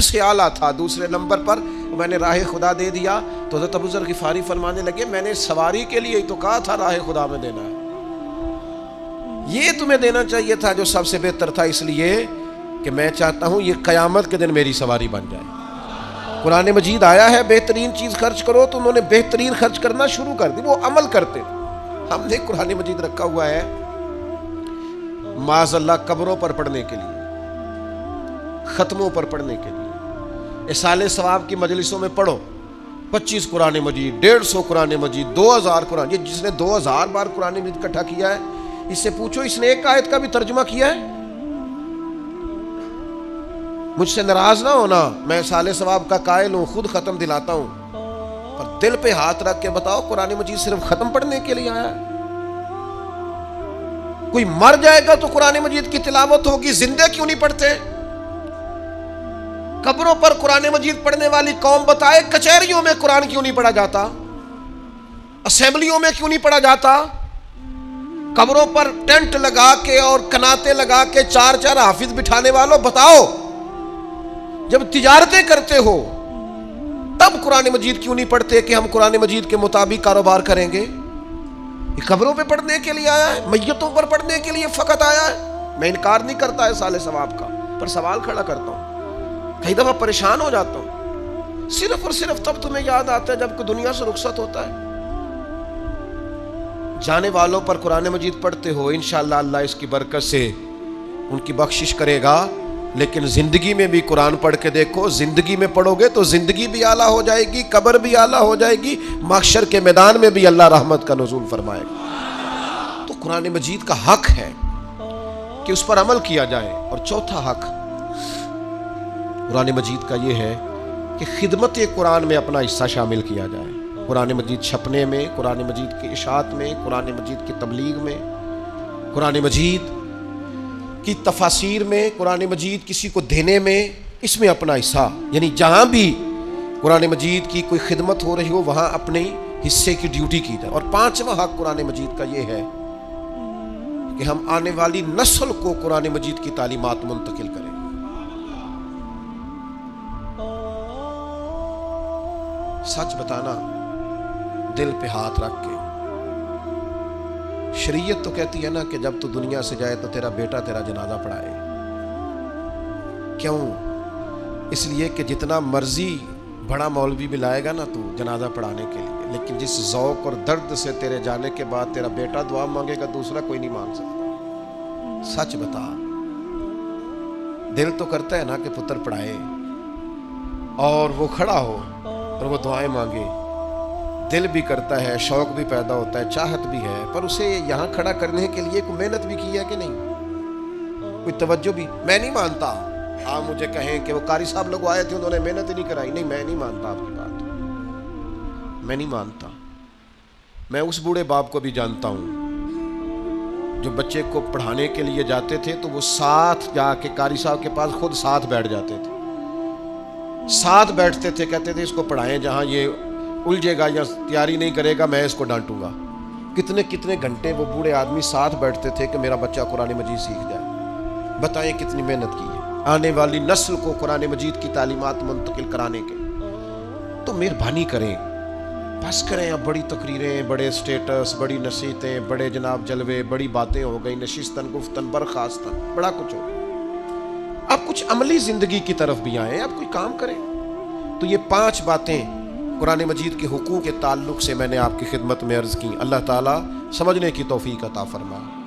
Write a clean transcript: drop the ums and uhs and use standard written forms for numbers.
سب سے اعلیٰ تھا، دوسرے نمبر پر میں نے راہ خدا دے دیا تو حضرت ابو ذر غفاری فرمانے لگے میں نے سواری کے لیے ہی تو کہا تھا راہ خدا میں دینا ہے، یہ تمہیں دینا چاہیے تھا جو سب سے بہتر تھا، اس لیے کہ میں چاہتا ہوں یہ قیامت کے دن میری سواری بن جائے۔ قرآن مجید آیا ہے بہترین چیز خرچ کرو، تو انہوں نے بہترین خرچ کرنا شروع کر دی، وہ عمل کرتے۔ ہم نے قرآن مجید رکھا ہوا ہے معاذ اللہ قبروں پر پڑھنے کے لیے، ختموں پر پڑھنے کے لیے، اصالِ ثواب کی مجلسوں میں پڑھو 25 قرآن مجید، 150 قرآن مجید، 2000 قرآن، یہ جس نے 2000 بار قرآن مجید اکٹھا کیا ہے اس سے پوچھو اس نے ایک آیت کا بھی ترجمہ کیا ہے؟ مجھ سے ناراض نہ ہونا، میں اصالِ ثواب کا قائل ہوں، خود ختم دلاتا ہوں، پر دل پہ ہاتھ رکھ کے بتاؤ قرآن مجید صرف ختم پڑھنے کے لیے آیا ہے؟ کوئی مر جائے گا تو قرآن مجید کی تلاوت ہوگی، زندے کیوں نہیں پڑھتے؟ قبروں پر قرآن مجید پڑھنے والی قوم بتائے کچہریوں میں قرآن کیوں نہیں پڑھا جاتا؟ اسمبلیوں میں کیوں نہیں پڑھا جاتا؟ قبروں پر ٹینٹ لگا کے اور کناتے لگا کے 4 حافظ بٹھانے والوں بتاؤ، جب تجارتیں کرتے ہو تب قرآن مجید کیوں نہیں پڑھتے کہ ہم قرآن مجید کے مطابق کاروبار کریں گے؟ یہ قبروں پہ پڑھنے کے لیے آیا ہے، میتوں پر پڑھنے کے لیے فقط آیا ہے۔ میں انکار نہیں کرتا ہے اصالِ ثواب کا، پر سوال کھڑا کرتا ہوں، کئی دفعہ پریشان ہو جاتا ہوں، صرف اور صرف تب تمہیں یاد آتا ہے جب کوئی دنیا سے رخصت ہوتا ہے۔ جانے والوں پر قرآن مجید پڑھتے ہو، انشاءاللہ اللہ اس کی برکت سے ان کی بخشش کرے گا، لیکن زندگی میں بھی قرآن پڑھ کے دیکھو، زندگی میں پڑھو گے تو زندگی بھی اعلیٰ ہو جائے گی، قبر بھی اعلیٰ ہو جائے گی، محشر کے میدان میں بھی اللہ رحمت کا نزول فرمائے گا۔ تو قرآن مجید کا حق ہے کہ اس پر عمل کیا جائے۔ اور چوتھا حق قرآن مجید کا یہ ہے کہ خدمت قرآن میں اپنا حصہ شامل کیا جائے، قرآن مجید چھپنے میں، قرآن مجید کی اشاعت میں، قرآن مجید کی تبلیغ میں، قرآن مجید کی تفاسیر میں، قرآن مجید کسی کو دینے میں، اس میں اپنا حصہ، یعنی جہاں بھی قرآن مجید کی کوئی خدمت ہو رہی ہو وہاں اپنے حصے کی ڈیوٹی کی جائے۔ اور پانچواں حق قرآن مجید کا یہ ہے کہ ہم آنے والی نسل کو قرآن مجید کی تعلیمات منتقل کریں۔ سچ بتانا دل پہ ہاتھ رکھ کے، شریعت تو کہتی ہے نا کہ جب تو دنیا سے جائے تو تیرا بیٹا تیرا جنازہ پڑھائے۔ کیوں؟ اس لیے کہ جتنا مرضی بڑا مولوی بھی لائے گا نا تو جنازہ پڑھانے کے لیے، لیکن جس ذوق اور درد سے تیرے جانے کے بعد تیرا بیٹا دعا مانگے گا دوسرا کوئی نہیں مانگ سکتا۔ سچ بتا، دل تو کرتا ہے نا کہ پتر پڑھائے اور وہ کھڑا ہو اور وہ دعائیں مانگے، دل بھی کرتا ہے، شوق بھی پیدا ہوتا ہے، چاہت بھی ہے، پر اسے یہاں کھڑا کرنے کے لیے کوئی محنت بھی کی ہے کہ نہیں، کوئی توجہ بھی۔ میں نہیں مانتا آپ مجھے کہیں کہ وہ قاری صاحب لوگ آئے تھے انہوں نے محنت ہی نہیں کرائی، نہیں، میں نہیں مانتا آپ کی بات، میں نہیں مانتا۔ میں اس بوڑھے باپ کو بھی جانتا ہوں جو بچے کو پڑھانے کے لیے جاتے تھے تو وہ ساتھ جا کے قاری صاحب کے پاس خود ساتھ بیٹھ جاتے تھے، ساتھ بیٹھتے تھے، کہتے تھے اس کو پڑھائیں، جہاں یہ الجھے گا یا تیاری نہیں کرے گا میں اس کو ڈانٹوں گا۔ کتنے کتنے گھنٹے وہ بوڑھے آدمی ساتھ بیٹھتے تھے کہ میرا بچہ قرآن مجید سیکھ جائے۔ بتائیں کتنی محنت کی ہے آنے والی نسل کو قرآن مجید کی تعلیمات منتقل کرانے کے۔ تو مہربانی کریں، بس کریں، اب بڑی تقریریں، بڑے سٹیٹس، بڑی نصیحتیں، بڑے جناب جلوے، بڑی باتیں ہو گئی، نشستن گفتن برخاستن، بڑا کچھ ہو گیا۔ اب کچھ عملی زندگی کی طرف بھی آئیں، اب کوئی کام کریں۔ تو یہ 5 باتیں قرآن مجید کے حقوق کے تعلق سے میں نے آپ کی خدمت میں عرض کی۔ اللہ تعالیٰ سمجھنے کی توفیق عطا فرمائے۔